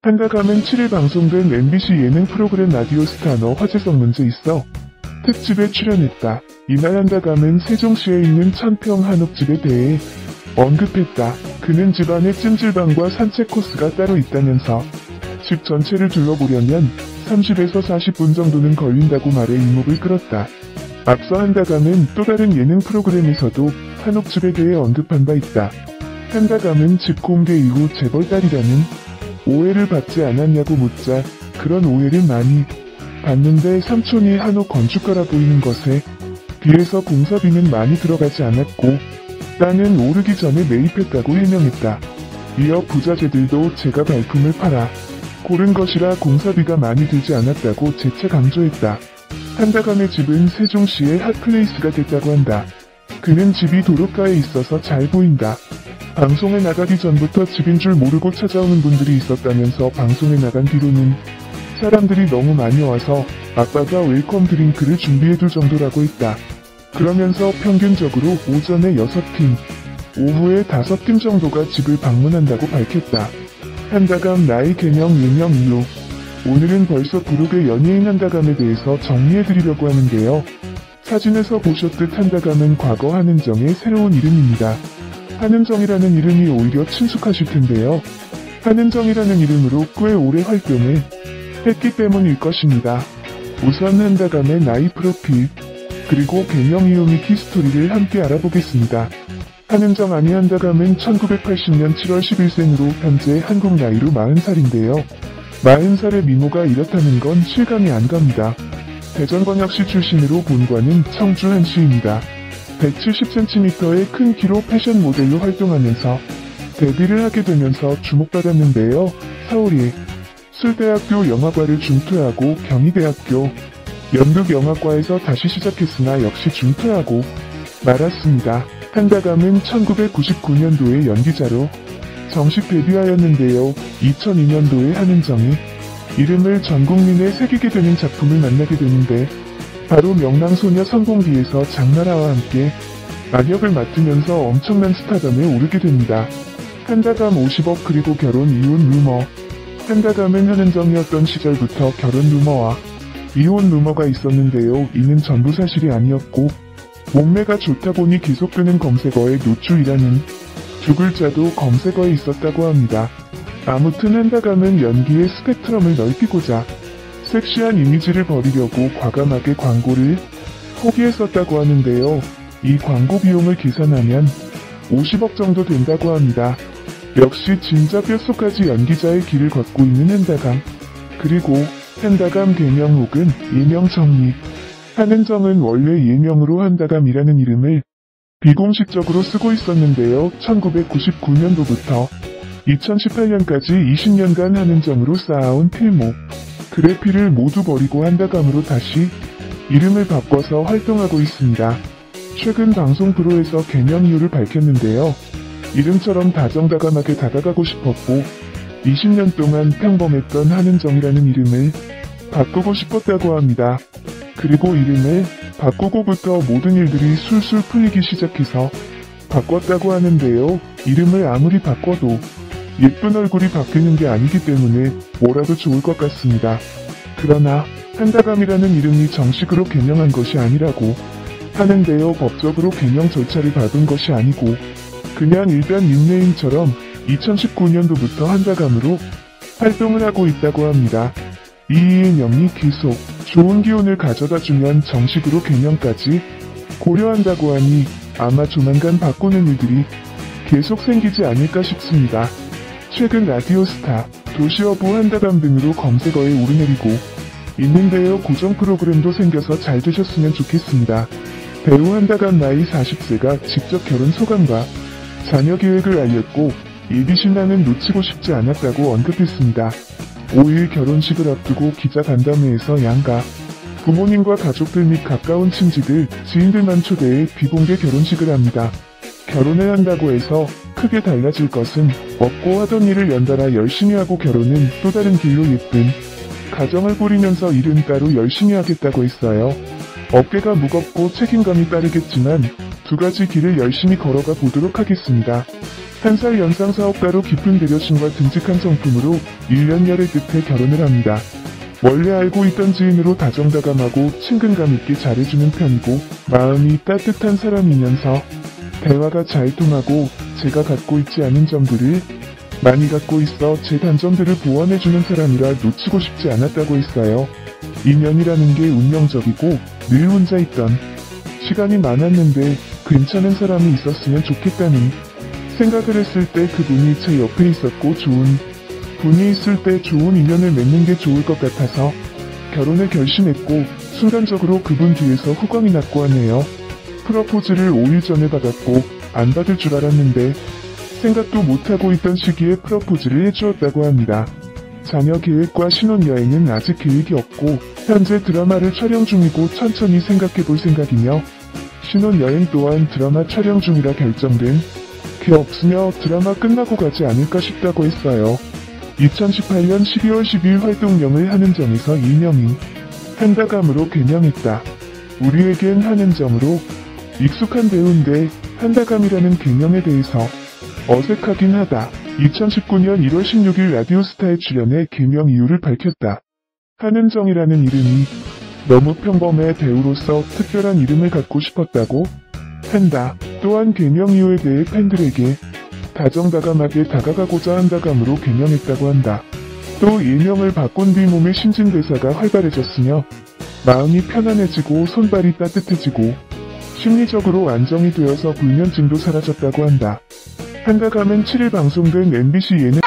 한가감은 7일 방송된 MBC 예능 프로그램 라디오스타 너 화제성 문제 있어 특집에 출연했다. 이날 한가감은 세종시에 있는 천평 한옥집에 대해 언급했다. 그는 집안에 찜질방과 산책 코스가 따로 있다면서 집 전체를 둘러보려면 30에서 40분 정도는 걸린다고 말해 이목을 끌었다. 앞서 한가감은 또 다른 예능 프로그램에서도 한옥집에 대해 언급한 바 있다. 한가감은 집 공개 이후 재벌딸이라는 오해를 받지 않았냐고 묻자 그런 오해를 많이 받는데 삼촌이 한옥 건축가라 보이는 것에 비해서 공사비는 많이 들어가지 않았고 땅은 오르기 전에 매입했다고 해명했다. 이어 부자재들도 제가 발품을 팔아 고른 것이라 공사비가 많이 들지 않았다고 재차 강조했다. 한가감의 집은 세종시의 핫플레이스가 됐다고 한다. 그는 집이 도로가에 있어서 잘 보인다. 방송에 나가기 전부터 집인 줄 모르고 찾아오는 분들이 있었다면서 방송에 나간 뒤로는 사람들이 너무 많이 와서 아빠가 웰컴 드링크를 준비해둘 정도라고 했다. 그러면서 평균적으로 오전에 6팀, 오후에 5팀 정도가 집을 방문한다고 밝혔다. 한가감 나이 개명 예명 이후 오늘은 벌써 부록의 연예인 한가감에 대해서 정리해드리려고 하는데요. 사진에서 보셨듯 한가감은 과거 한은정의 새로운 이름입니다. 한은정이라는 이름이 오히려 친숙하실 텐데요. 한은정이라는 이름으로 꽤 오래 활동을 했기 때문일 것입니다. 우선 한가감의 나이 프로필, 그리고 개명 이후 미키스토리를 함께 알아보겠습니다. 한은정 아니 한가감은 1980년 7월 10일생으로 현재 한국 나이로 40살인데요. 40살의 미모가 이렇다는 건 실감이 안 갑니다. 대전광역시 출신으로 본관은 청주 한시입니다. 170cm의 큰 키로 패션 모델로 활동하면서 데뷔를 하게 되면서 주목받았는데요. 서울의 술대학교 영화과를 중퇴하고 경희대학교 연극영화과에서 다시 시작했으나 역시 중퇴하고 말았습니다. 한가감은 1999년도에 연기자로 정식 데뷔하였는데요. 2002년도에 한은정이 이름을 전 국민에 새기게 되는 작품을 만나게 되는데 바로 명랑소녀 성공기에서 장나라와 함께 악역을 맡으면서 엄청난 스타덤에 오르게 됩니다. 한가감 50억 그리고 결혼 이혼 루머. 한가감은 한은정이었던 시절부터 결혼 루머와 이혼 루머가 있었는데요. 이는 전부 사실이 아니었고 몸매가 좋다 보니 계속되는 검색어에 노출이라는 두 글자도 검색어에 있었다고 합니다. 아무튼 한가감은 연기의 스펙트럼을 넓히고자 섹시한 이미지를 버리려고 과감하게 광고를 포기했었다고 하는데요. 이 광고 비용을 계산하면 50억 정도 된다고 합니다. 역시 진짜 뼛속까지 연기자의 길을 걷고 있는 한가감. 그리고 한가감 개명 혹은 예명 정리. 한은정은 원래 예명으로 한가감이라는 이름을 비공식적으로 쓰고 있었는데요. 1999년도부터 2018년까지 20년간 한은정으로 쌓아온 필모, 그래피를 모두 버리고 한가감으로 다시 이름을 바꿔서 활동하고 있습니다. 최근 방송 프로에서 개명 이유를 밝혔는데요. 이름처럼 다정다감하게 다가가고 싶었고 20년 동안 평범했던 한은정이라는 이름을 바꾸고 싶었다고 합니다. 그리고 이름을 바꾸고부터 모든 일들이 술술 풀리기 시작해서 바꿨다고 하는데요. 이름을 아무리 바꿔도 예쁜 얼굴이 바뀌는 게 아니기 때문에 뭐라도 좋을 것 같습니다. 그러나 한가감이라는 이름이 정식으로 개명한 것이 아니라고 하는데요. 법적으로 개명 절차를 밟은 것이 아니고 그냥 일반 닉네임처럼 2019년도부터 한가감으로 활동을 하고 있다고 합니다. 이인 영이 계속 좋은 기운을 가져다주면 정식으로 개명까지 고려한다고 하니 아마 조만간 바꾸는 일들이 계속 생기지 않을까 싶습니다. 최근 라디오스타, 도시어부 한가감 등으로 검색어에 오르내리고 있는데요. 고정 프로그램도 생겨서 잘 되셨으면 좋겠습니다. 배우 한가감 나이 40세가 직접 결혼 소감과 자녀 계획을 알렸고 예비신랑은 놓치고 싶지 않았다고 언급했습니다. 5일 결혼식을 앞두고 기자간담회에서 양가 부모님과 가족들 및 가까운 친지들, 지인들만 초대해 비공개 결혼식을 합니다. 결혼을 한다고 해서 크게 달라질 것은 없고 하던 일을 연달아 열심히 하고 결혼은 또 다른 길로 예쁜 가정을 꾸리면서 일은 따로 열심히 하겠다고 했어요. 어깨가 무겁고 책임감이 따르겠지만 두 가지 길을 열심히 걸어가 보도록 하겠습니다. 1살 연상 사업가로 깊은 배려심과 듬직한 성품으로 1년 열애 끝에 결혼을 합니다. 원래 알고 있던 지인으로 다정다감하고 친근감 있게 잘해주는 편이고 마음이 따뜻한 사람이면서 대화가 잘 통하고 제가 갖고 있지 않은 점들을 많이 갖고 있어 제 단점들을 보완해주는 사람이라 놓치고 싶지 않았다고 했어요. 인연이라는 게 운명적이고 늘 혼자 있던 시간이 많았는데 괜찮은 사람이 있었으면 좋겠다는 생각을 했을 때 그분이 제 옆에 있었고 좋은 분이 있을 때 좋은 인연을 맺는 게 좋을 것 같아서 결혼을 결심했고 순간적으로 그분 뒤에서 후광이 났고 하네요. 프러포즈를 5일 전에 받았고 안 받을 줄 알았는데 생각도 못하고 있던 시기에 프러포즈를 해주었다고 합니다. 자녀 계획과 신혼여행은 아직 계획이 없고 현재 드라마를 촬영 중이고 천천히 생각해볼 생각이며 신혼여행 또한 드라마 촬영 중이라 결정된 게 없으며 드라마 끝나고 가지 않을까 싶다고 했어요. 2018년 12월 12일 활동명을 한은정에서 이명희, 한다감으로 개명했다. 우리에겐 한은정으로 익숙한 배우인데 한다감이라는 개명에 대해서 어색하긴 하다. 2019년 1월 16일 라디오스타에 출연해 개명 이유를 밝혔다. 한은정이라는 이름이 너무 평범해 배우로서 특별한 이름을 갖고 싶었다고 한다. 또한 개명 이유에 대해 팬들에게 다정다감하게 다가가고자 한다감으로 개명했다고 한다. 또 일명을 바꾼 뒤 몸의 신진대사가 활발해졌으며 마음이 편안해지고 손발이 따뜻해지고 심리적으로 안정이 되어서 불면증도 사라졌다고 한다. 한다감은 7일 방송된 MBC 예능